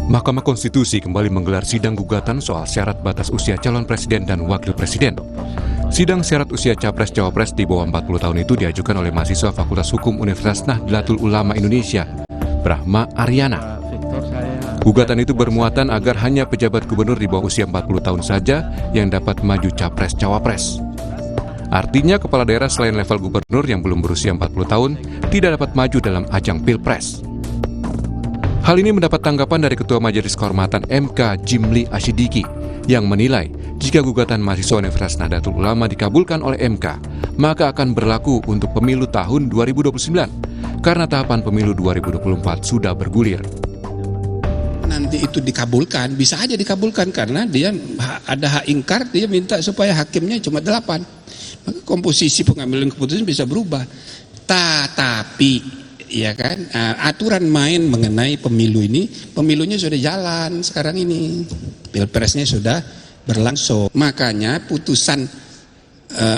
Mahkamah Konstitusi kembali menggelar sidang gugatan soal syarat batas usia calon presiden dan wakil presiden. Sidang syarat usia capres-cawapres di bawah 40 tahun itu diajukan oleh mahasiswa Fakultas Hukum Universitas Nahdlatul Ulama Indonesia, Brahma Aryana. Gugatan itu bermuatan agar hanya pejabat gubernur di bawah usia 40 tahun saja yang dapat maju capres-cawapres. Artinya kepala daerah selain level gubernur yang belum berusia 40 tahun tidak dapat maju dalam ajang Pilpres. Hal ini mendapat tanggapan dari Ketua Majelis Kehormatan MK Jimli Asyidiki yang menilai jika gugatan mahasiswa Universitas Nahdlatul Ulama dikabulkan oleh MK, maka akan berlaku untuk pemilu tahun 2029 karena tahapan pemilu 2024 sudah bergulir. Nanti itu dikabulkan, bisa aja dikabulkan karena dia ada hak ingkar, dia minta supaya hakimnya cuma 8. Maka komposisi pengambilan keputusan bisa berubah. Tapi ya kan, aturan main mengenai pemilu ini, pemilunya sudah jalan sekarang ini, pilpresnya sudah berlangsung. Makanya putusan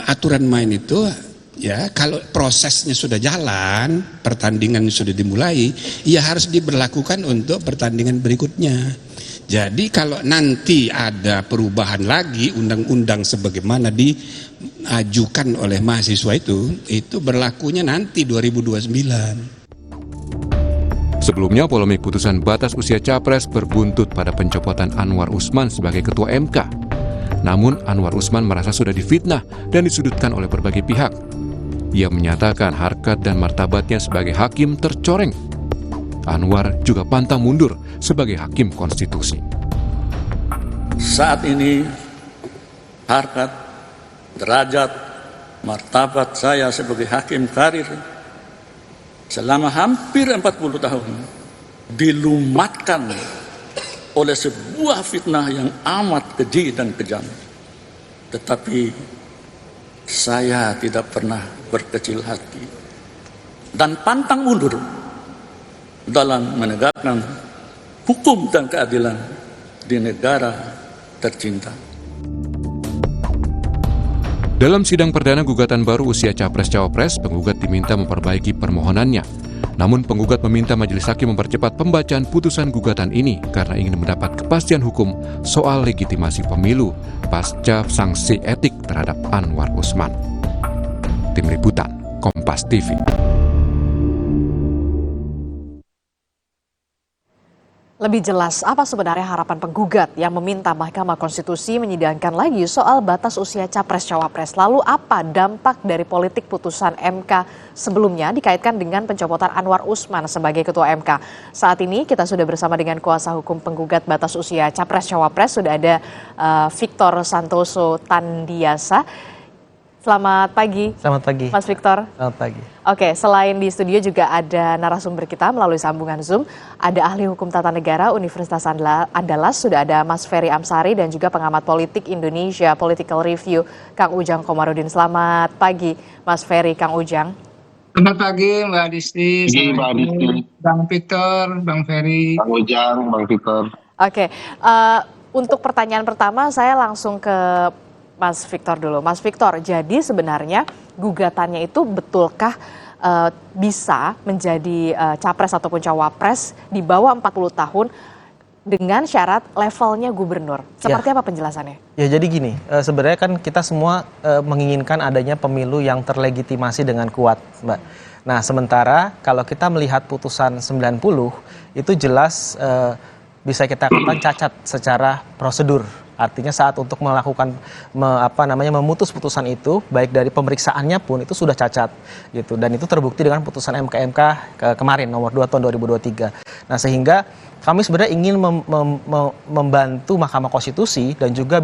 aturan main itu ya, kalau prosesnya sudah jalan, pertandingan sudah dimulai, ya harus diberlakukan untuk pertandingan berikutnya. Jadi kalau nanti ada perubahan lagi undang-undang sebagaimana diajukan oleh mahasiswa itu berlakunya nanti 2029. Sebelumnya, polemik putusan batas usia capres berbuntut pada pencopotan Anwar Usman sebagai ketua MK. Namun, Anwar Usman merasa sudah difitnah dan disudutkan oleh berbagai pihak. Ia menyatakan harkat dan martabatnya sebagai hakim tercoreng. Anwar juga pantang mundur sebagai hakim konstitusi. Saat ini, harkat, derajat, martabat saya sebagai hakim karir selama hampir 40 tahun dilumatkan oleh sebuah fitnah yang amat keji dan kejam. Tetapi saya tidak pernah berkecil hati dan pantang mundur dalam menegakkan hukum dan keadilan di negara tercinta. Dalam sidang perdana gugatan baru usia capres-cawapres, penggugat diminta memperbaiki permohonannya. Namun penggugat meminta majelis hakim mempercepat pembacaan putusan gugatan ini karena ingin mendapat kepastian hukum soal legitimasi pemilu pasca sanksi etik terhadap Anwar Usman. Tim Liputan, Kompas TV. Lebih jelas, apa sebenarnya harapan penggugat yang meminta Mahkamah Konstitusi menyidangkan lagi soal batas usia capres-cawapres? Lalu apa dampak dari politik putusan MK sebelumnya dikaitkan dengan pencopotan Anwar Usman sebagai Ketua MK? Saat ini kita sudah bersama dengan kuasa hukum penggugat batas usia capres-cawapres, sudah ada Victor Santoso Tandiasa. Selamat pagi. Selamat pagi. Mas Victor. Selamat pagi. Oke, selain di studio juga ada narasumber kita melalui sambungan Zoom. Ada ahli hukum tata negara Universitas Andalas, sudah ada Mas Ferry Amsari dan juga pengamat politik Indonesia Political Review, Kang Ujang Komarudin. Selamat pagi, Mas Ferry, Kang Ujang. Selamat pagi Mbak Disti, Bang Victor, Bang Ferry. Bang Ujang, Bang Victor. Oke, untuk pertanyaan pertama saya langsung ke Mas Victor dulu. Mas Victor, jadi sebenarnya gugatannya itu betulkah bisa menjadi capres ataupun cawapres di bawah 40 tahun dengan syarat levelnya gubernur? Seperti apa penjelasannya? Ya jadi gini, sebenarnya kan kita semua menginginkan adanya pemilu yang terlegitimasi dengan kuat, Mbak. Nah sementara kalau kita melihat putusan 90 itu jelas bisa kita katakan cacat secara prosedur. Artinya saat untuk melakukan memutus putusan itu, baik dari pemeriksaannya pun itu sudah cacat gitu, dan itu terbukti dengan putusan MK kemarin nomor 2 tahun 2023. Nah sehingga kami sebenarnya ingin membantu Mahkamah Konstitusi dan juga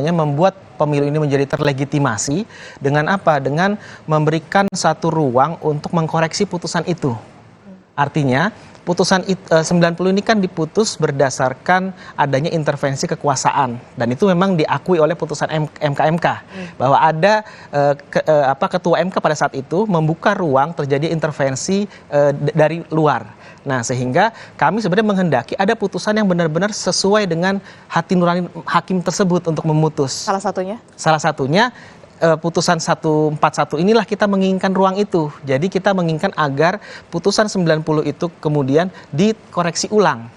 membuat pemilu ini menjadi terlegitimasi dengan apa? Dengan memberikan satu ruang untuk mengkoreksi putusan itu. Artinya putusan 90 ini kan diputus berdasarkan adanya intervensi kekuasaan, dan itu memang diakui oleh putusan MK bahwa ada ketua MK pada saat itu membuka ruang terjadi intervensi dari luar. Nah sehingga kami sebenarnya menghendaki ada putusan yang benar-benar sesuai dengan hati nurani hakim tersebut untuk memutus. Salah satunya putusan 141 inilah kita menginginkan ruang itu. Jadi kita menginginkan agar putusan 90 itu kemudian dikoreksi ulang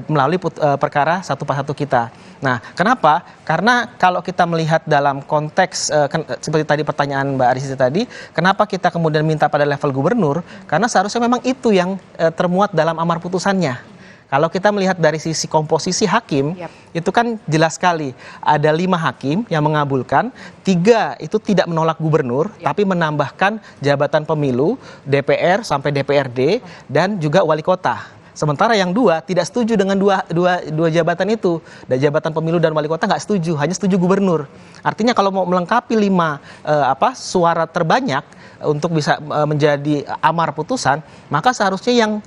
melalui perkara satu persatu kita. Nah, kenapa? Karena kalau kita melihat dalam konteks seperti tadi pertanyaan Mbak Aristy tadi, kenapa kita kemudian minta pada level gubernur? Karena seharusnya memang itu yang termuat dalam amar putusannya. Kalau kita melihat dari sisi komposisi hakim, itu kan jelas sekali. Ada 5 hakim yang mengabulkan, 3 itu tidak menolak gubernur, tapi menambahkan jabatan pemilu, DPR sampai DPRD, dan juga wali kota. Sementara yang 2 tidak setuju dengan dua jabatan itu. Dan jabatan pemilu dan wali kota nggak setuju, hanya setuju gubernur. Artinya kalau mau melengkapi 5 suara terbanyak untuk bisa menjadi amar putusan, maka seharusnya yang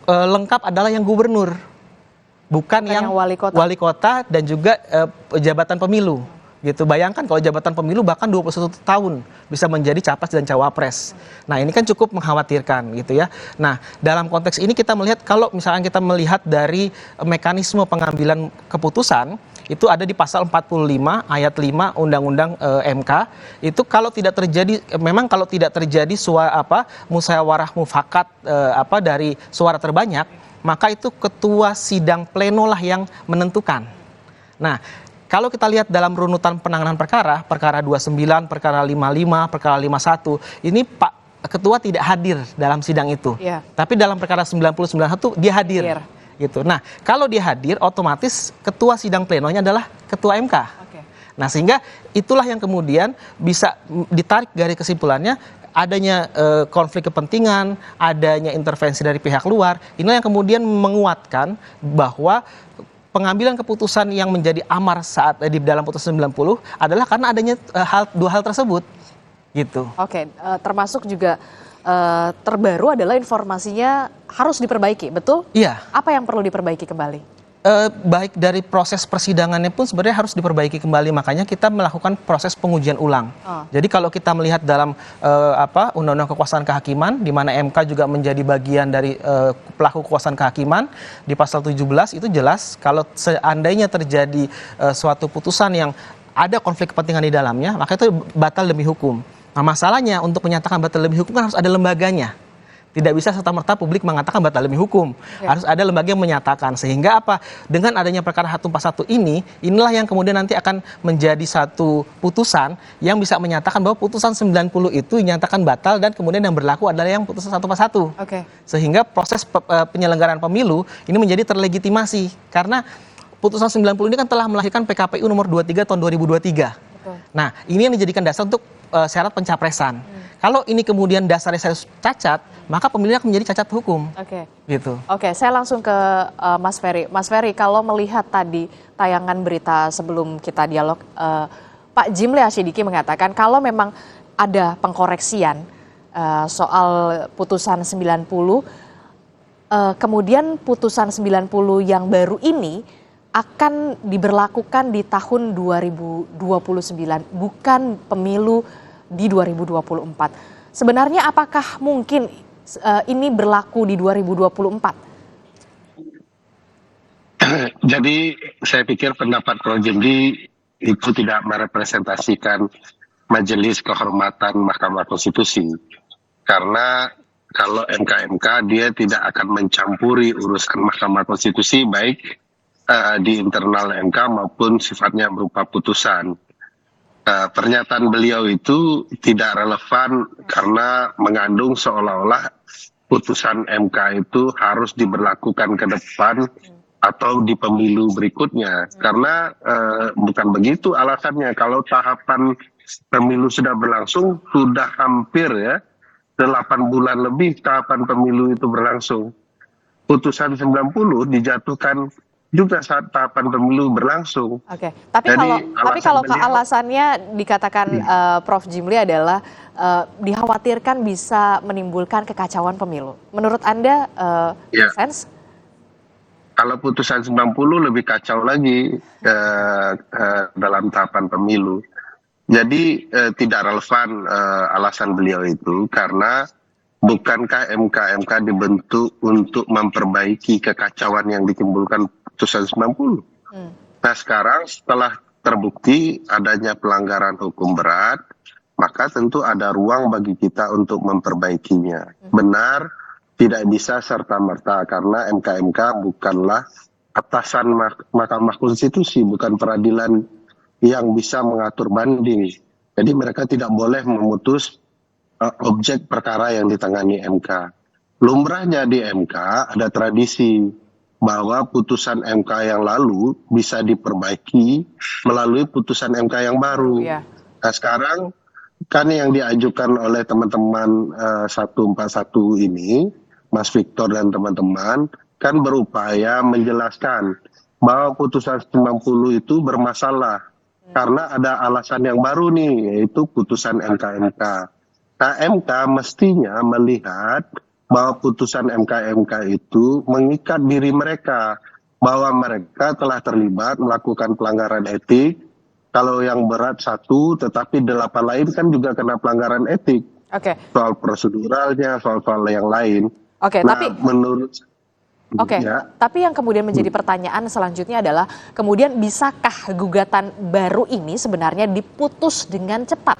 lengkap adalah yang gubernur, bukan yang wali kota dan juga jabatan pemilu. Gitu. Bayangkan kalau jabatan pemilu bahkan 21 tahun bisa menjadi capres dan cawapres. Nah, ini kan cukup mengkhawatirkan gitu ya. Nah, dalam konteks ini kita melihat kalau misalnya kita melihat dari mekanisme pengambilan keputusan itu ada di pasal 45 ayat 5 Undang-Undang MK. Itu kalau tidak terjadi kalau tidak terjadi musyawarah mufakat dari suara terbanyak, maka itu ketua sidang pleno lah yang menentukan. Nah, kalau kita lihat dalam runutan penanganan perkara 29, perkara 55, perkara 51, ini Pak Ketua tidak hadir dalam sidang itu. Tapi dalam perkara 90-91 dia hadir. Gitu. Nah, kalau dia hadir, otomatis ketua sidang plenonya adalah ketua MK. Nah, sehingga itulah yang kemudian bisa ditarik dari kesimpulannya adanya konflik kepentingan, adanya intervensi dari pihak luar. Inilah yang kemudian menguatkan bahwa pengambilan keputusan yang menjadi amar saat di dalam putusan 90 adalah karena adanya dua hal tersebut. Gitu. Termasuk juga terbaru adalah informasinya harus diperbaiki, betul? Iya. Apa yang perlu diperbaiki kembali? Baik dari proses persidangannya pun sebenarnya harus diperbaiki kembali, makanya kita melakukan proses pengujian ulang. Jadi kalau kita melihat dalam Undang-Undang Kekuasaan Kehakiman, di mana MK juga menjadi bagian dari pelaku kekuasaan kehakiman, di pasal 17 itu jelas kalau seandainya terjadi suatu putusan yang ada konflik kepentingan di dalamnya, maka itu batal demi hukum. Nah, masalahnya untuk menyatakan batal demi hukum kan harus ada lembaganya. Tidak bisa serta-merta publik mengatakan batal demi hukum. Harus ada lembaga yang menyatakan. Sehingga dengan adanya perkara 141 inilah yang kemudian nanti akan menjadi satu putusan yang bisa menyatakan bahwa putusan 90 itu dinyatakan batal dan kemudian yang berlaku adalah yang putusan 141. Sehingga proses penyelenggaraan pemilu ini menjadi terlegitimasi. Karena putusan 90 ini kan telah melahirkan PKPU nomor 23 tahun 2023. Nah, ini yang dijadikan dasar untuk syarat pencapresan. Kalau ini kemudian dasarnya saya cacat, maka pemilihnya akan menjadi cacat hukum. Gitu. Saya langsung ke Mas Ferry. Mas Ferry, kalau melihat tadi tayangan berita sebelum kita dialog, Pak Jimli Asyidiki mengatakan kalau memang ada pengkoreksian soal putusan 90, kemudian putusan 90 yang baru ini akan diberlakukan di tahun 2029, bukan pemilu di 2024. Sebenarnya apakah mungkin ini berlaku di 2024? Jadi saya pikir pendapat Prof. Jimli itu tidak merepresentasikan Majelis Kehormatan Mahkamah Konstitusi. Karena kalau MK dia tidak akan mencampuri urusan Mahkamah Konstitusi baik di internal MK maupun sifatnya berupa putusan. Pernyataan beliau itu tidak relevan karena mengandung seolah-olah putusan MK itu harus diberlakukan ke depan atau di pemilu berikutnya. Karena bukan begitu alasannya. Kalau tahapan pemilu sudah berlangsung, sudah hampir 8 bulan lebih tahapan pemilu itu berlangsung. Putusan 90 dijatuhkan juga saat tahapan pemilu berlangsung. Tapi kalau alasannya dikatakan Prof. Jimli adalah dikhawatirkan bisa menimbulkan kekacauan pemilu. Menurut Anda sense? Kalau putusan 90 lebih kacau lagi dalam tahapan pemilu. Jadi tidak relevan alasan beliau itu karena bukankah MK dibentuk untuk memperbaiki kekacauan yang ditimbulkan putusan 90. Nah sekarang setelah terbukti adanya pelanggaran hukum berat, maka tentu ada ruang bagi kita untuk memperbaikinya. Benar tidak bisa serta-merta karena MK bukanlah atasan Mahkamah Konstitusi, bukan peradilan yang bisa mengatur banding. Jadi mereka tidak boleh memutus objek perkara yang ditangani MK. Lumrahnya di MK ada tradisi bahwa putusan MK yang lalu bisa diperbaiki melalui putusan MK yang baru. Ya. Nah sekarang kan yang diajukan oleh teman-teman 141 ini, Mas Victor dan teman-teman, kan berupaya menjelaskan bahwa putusan 90 itu bermasalah karena ada alasan yang baru nih, yaitu putusan MK. Nah MK mestinya melihat bahwa putusan MK itu mengikat diri mereka, bahwa mereka telah terlibat melakukan pelanggaran etik. Kalau yang berat 1, tetapi 8 lain kan juga kena pelanggaran etik. Oke. Soal proseduralnya, soal yang lain. Oke, nah, tapi menurut Oke, ya, tapi yang kemudian menjadi pertanyaan selanjutnya adalah kemudian bisakah gugatan baru ini sebenarnya diputus dengan cepat?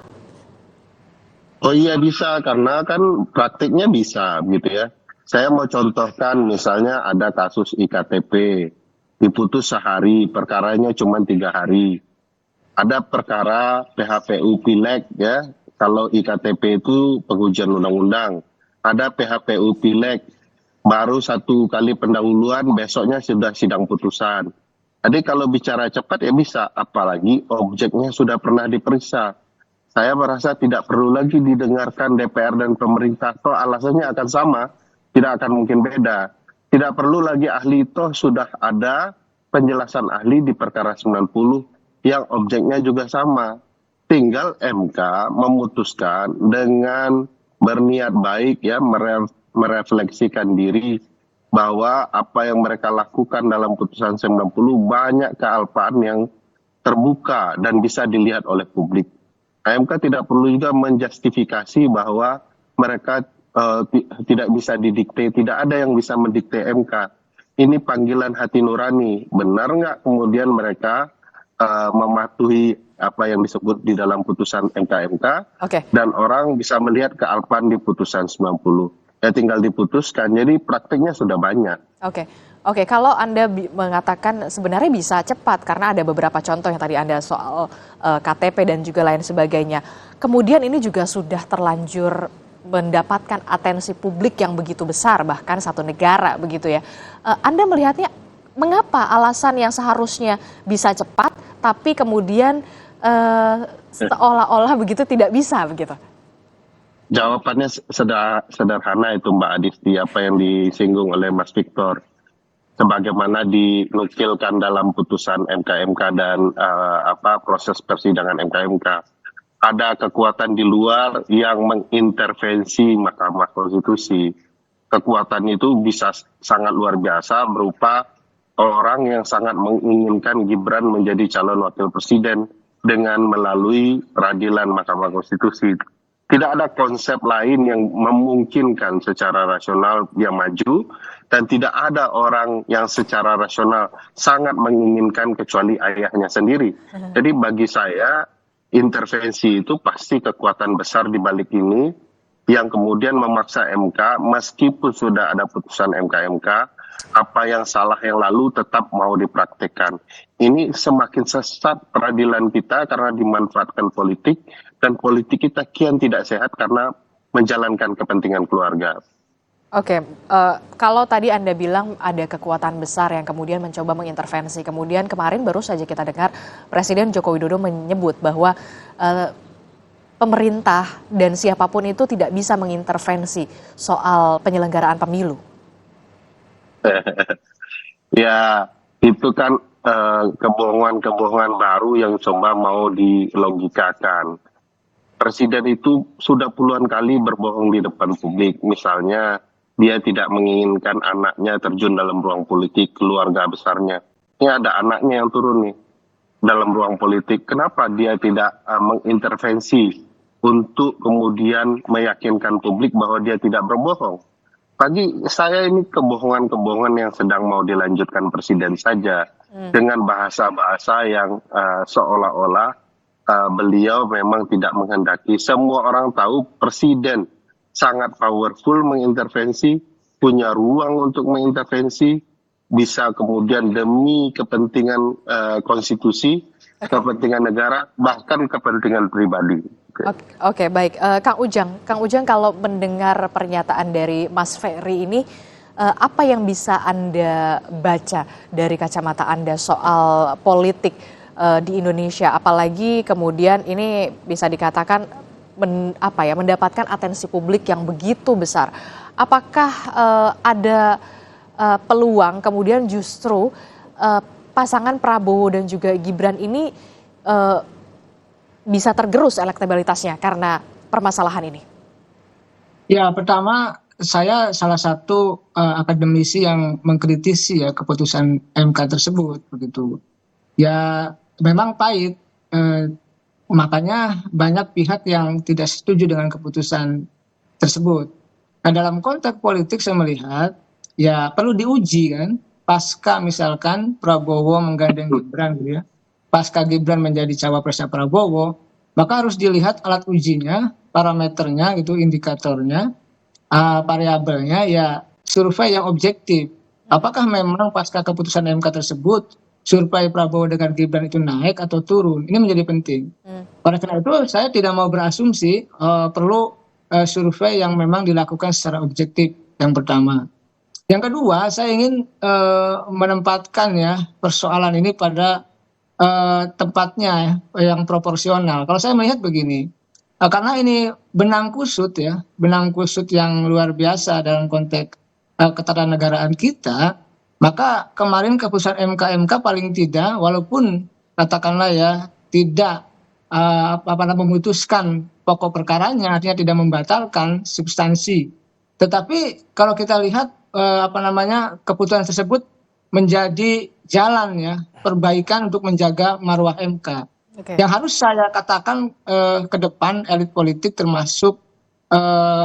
oh iya bisa, karena kan praktiknya bisa gitu ya. Saya mau contohkan misalnya ada kasus IKTP, diputus sehari, perkaranya cuma 3 hari. Ada perkara PHPU Pileg ya, kalau IKTP itu pengujian undang-undang. Ada PHPU Pileg, baru 1 kali pendahuluan, besoknya sudah sidang putusan. Jadi kalau bicara cepat ya bisa, apalagi objeknya sudah pernah diperiksa. Saya merasa tidak perlu lagi didengarkan DPR dan pemerintah, toh alasannya akan sama, tidak akan mungkin beda. Tidak perlu lagi ahli, toh sudah ada penjelasan ahli di perkara 90 yang objeknya juga sama. Tinggal MK memutuskan dengan berniat baik ya, merefleksikan diri bahwa apa yang mereka lakukan dalam putusan 90 banyak kealpaan yang terbuka dan bisa dilihat oleh publik. MK tidak perlu juga menjustifikasi bahwa mereka tidak bisa didikte, tidak ada yang bisa mendikte MK. Ini panggilan hati nurani, benar nggak kemudian mereka mematuhi apa yang disebut di dalam putusan MK, Oke. dan orang bisa melihat kealpaan di putusan 90. Ya tinggal diputuskan, jadi praktiknya sudah banyak. Oke, kalau Anda mengatakan sebenarnya bisa cepat karena ada beberapa contoh yang tadi Anda soal KTP dan juga lain sebagainya. Kemudian ini juga sudah terlanjur mendapatkan atensi publik yang begitu besar, bahkan satu negara begitu ya. Anda melihatnya mengapa alasan yang seharusnya bisa cepat tapi kemudian seolah-olah begitu tidak bisa begitu? Jawabannya sederhana itu Mbak Adisti, apa yang disinggung oleh Mas Victor. Sebagaimana dinukilkan dalam putusan MK dan proses persidangan MK. Ada kekuatan di luar yang mengintervensi Mahkamah Konstitusi. Kekuatan itu bisa sangat luar biasa berupa orang yang sangat menginginkan Gibran menjadi calon wakil presiden dengan melalui peradilan Mahkamah Konstitusi. Tidak ada konsep lain yang memungkinkan secara rasional dia maju, dan tidak ada orang yang secara rasional sangat menginginkan kecuali ayahnya sendiri. Jadi bagi saya intervensi itu pasti kekuatan besar di balik ini yang kemudian memaksa MK meskipun sudah ada putusan MK, apa yang salah yang lalu tetap mau dipraktekkan. Ini semakin sesat peradilan kita karena dimanfaatkan politik, dan politik kita kian tidak sehat karena menjalankan kepentingan keluarga. Oke, kalau tadi Anda bilang ada kekuatan besar yang kemudian mencoba mengintervensi. Kemudian kemarin baru saja kita dengar Presiden Joko Widodo menyebut bahwa pemerintah dan siapapun itu tidak bisa mengintervensi soal penyelenggaraan pemilu. Ya, itu kan kebohongan-kebohongan baru yang coba mau dilogikakan. Presiden itu sudah puluhan kali berbohong di depan publik. Misalnya dia tidak menginginkan anaknya terjun dalam ruang politik, keluarga besarnya. Ini ada anaknya yang turun nih dalam ruang politik. Kenapa dia tidak mengintervensi untuk kemudian meyakinkan publik bahwa dia tidak berbohong? Bagi saya ini kebohongan-kebohongan yang sedang mau dilanjutkan Presiden saja. Dengan bahasa-bahasa yang seolah-olah beliau memang tidak menghendaki. Semua orang tahu Presiden sangat powerful mengintervensi, punya ruang untuk mengintervensi, bisa kemudian demi kepentingan konstitusi, kepentingan negara, bahkan kepentingan pribadi. Oke, baik. Kang Ujang kalau mendengar pernyataan dari Mas Ferry ini, apa yang bisa Anda baca dari kacamata Anda soal politik di Indonesia? Apalagi kemudian ini bisa dikatakan mendapatkan atensi publik yang begitu besar. Apakah ada peluang kemudian justru pasangan Prabowo dan juga Gibran ini bisa tergerus elektabilitasnya karena permasalahan ini? Ya, pertama saya salah satu akademisi yang mengkritisi ya keputusan MK tersebut begitu. Ya, memang pahit. Makanya banyak pihak yang tidak setuju dengan keputusan tersebut. Nah, dalam konteks politik saya melihat ya perlu diuji kan. Pasca misalkan Prabowo menggandeng Gibran gitu ya. Pasca Gibran menjadi cawapresnya Prabowo, maka harus dilihat alat ujinya, parameternya gitu, indikatornya, variabelnya ya survei yang objektif. Apakah memang pasca keputusan MK tersebut survei Prabowo dengan Gibran itu naik atau turun? Ini menjadi penting. Oleh karena itu saya tidak mau berasumsi, perlu survei yang memang dilakukan secara objektif, yang pertama. Yang kedua, saya ingin menempatkan ya persoalan ini pada tempatnya yang proporsional. Kalau saya melihat begini, karena ini benang kusut ya, benang kusut yang luar biasa dalam konteks ketatanegaraan kita, maka kemarin keputusan MK paling tidak, walaupun katakanlah ya tidak memutuskan pokok perkaranya, artinya tidak membatalkan substansi. Tetapi kalau kita lihat keputusan tersebut menjadi jalan ya perbaikan untuk menjaga marwah MK. Yang harus saya katakan ke depan elit politik termasuk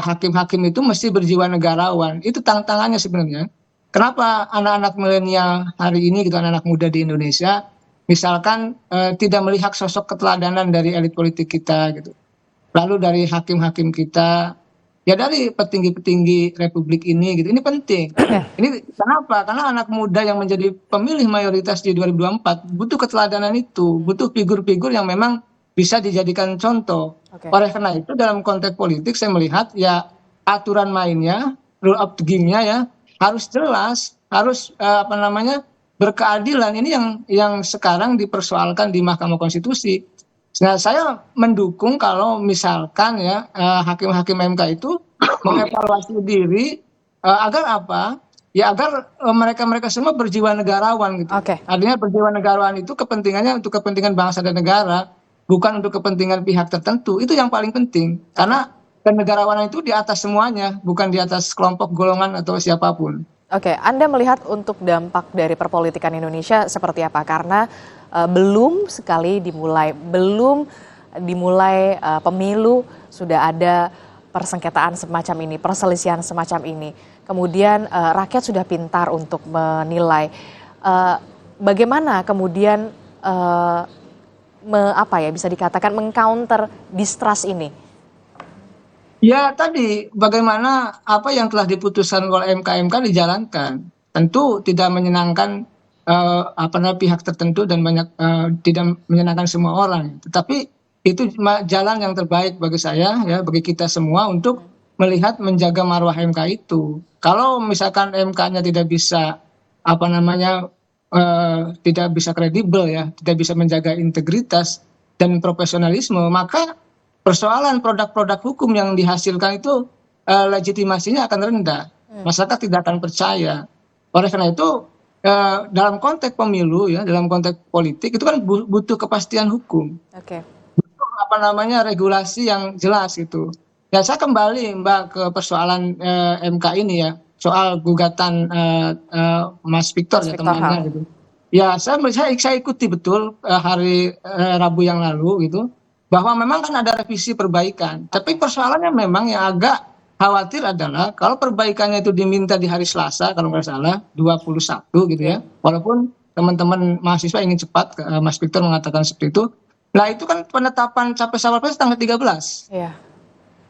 hakim-hakim itu mesti berjiwa negarawan. Itu tantangannya sebenarnya. Kenapa anak-anak milenial hari ini gitu, anak-anak muda di Indonesia misalkan tidak melihat sosok keteladanan dari elit politik kita gitu. Lalu dari hakim-hakim kita, ya dari petinggi-petinggi republik ini gitu. Ini penting. Ini kenapa? Karena anak muda yang menjadi pemilih mayoritas di 2024 butuh keteladanan itu, butuh figur-figur yang memang bisa dijadikan contoh. Oleh karena itu dalam konteks politik saya melihat ya aturan mainnya, rule of the game-nya ya harus jelas, harus berkeadilan. Ini yang sekarang dipersoalkan di Mahkamah Konstitusi. Nah, saya mendukung kalau misalkan ya hakim-hakim MK itu mengevaluasi diri agar apa? Ya agar mereka semua berjiwa negarawan gitu. Artinya berjiwa negarawan itu kepentingannya untuk kepentingan bangsa dan negara, bukan untuk kepentingan pihak tertentu. Itu yang paling penting. Karena kenegarawanan itu di atas semuanya, bukan di atas kelompok, golongan atau siapapun. Anda melihat untuk dampak dari perpolitikan Indonesia seperti apa? Karena belum dimulai pemilu sudah ada persengketaan semacam ini, perselisihan semacam ini. Kemudian rakyat sudah pintar untuk menilai bagaimana kemudian bisa dikatakan mengcounter distrust ini. Ya tadi bagaimana apa yang telah diputuskan oleh MK dijalankan. Tentu tidak menyenangkan pihak tertentu dan tidak menyenangkan semua orang. Tetapi itu jalan yang terbaik bagi saya ya, bagi kita semua untuk melihat menjaga marwah MK itu. Kalau misalkan MK-nya tidak bisa tidak bisa kredibel ya, tidak bisa menjaga integritas dan profesionalisme, maka persoalan produk-produk hukum yang dihasilkan itu legitimasinya akan rendah. Masyarakat tidak akan percaya. Oleh karena itu dalam konteks pemilu ya, dalam konteks politik itu kan butuh kepastian hukum. Butuh regulasi yang jelas gitu. Ya saya kembali Mbak ke persoalan MK ini ya, soal gugatan Mas Victor ya temannya gitu. Ya saya ikuti betul hari Rabu yang lalu gitu, bahwa memang kan ada revisi perbaikan. Tapi persoalannya memang yang agak khawatir adalah kalau perbaikannya itu diminta di hari Selasa kalau nggak salah 21 gitu ya. Walaupun teman-teman mahasiswa ingin cepat, Mas Victor mengatakan seperti itu. Nah itu kan penetapan capres cawapres tanggal 13.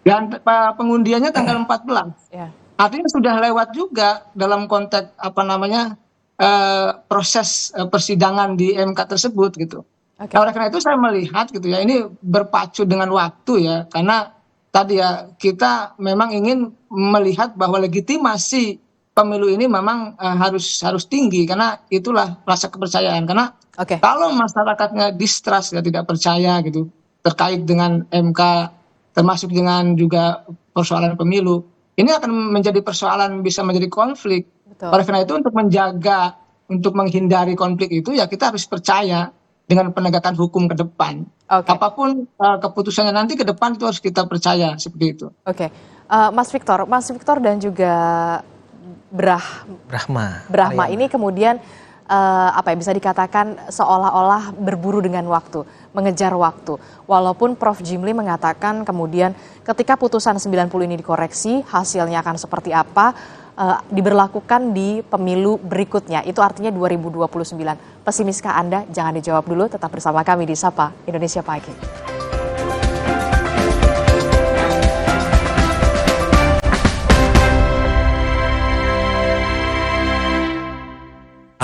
Dan pengundiannya tanggal 14. artinya sudah lewat juga dalam konteks proses persidangan di MK tersebut gitu. Oke. Nah, oleh karena itu saya melihat gitu ya, ini berpacu dengan waktu ya, karena tadi ya kita memang ingin melihat bahwa legitimasi pemilu ini memang harus tinggi, karena itulah rasa kepercayaan. Karena Oke. kalau masyarakatnya distrust ya, tidak percaya gitu terkait dengan MK, termasuk dengan juga persoalan pemilu, ini akan menjadi persoalan, bisa menjadi konflik. Betul. Oleh karena itu untuk menjaga, untuk menghindari konflik itu ya kita harus percaya dengan penegakan hukum ke depan. Oke. Apapun keputusannya nanti ke depan itu harus kita percaya seperti itu. Oke. Mas Victor dan juga Brahma ini kemudian bisa dikatakan seolah-olah berburu dengan waktu, mengejar waktu. Walaupun Prof. Jimli mengatakan kemudian ketika putusan 90 ini dikoreksi, hasilnya akan seperti apa, diberlakukan di pemilu berikutnya. Itu artinya 2029. Pesimiskah Anda? Jangan dijawab dulu, tetap bersama kami di Sapa Indonesia Pagi.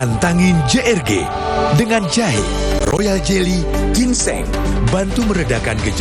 Antangin JRG dengan jahe, royal jelly, ginseng, bantu meredakan gejala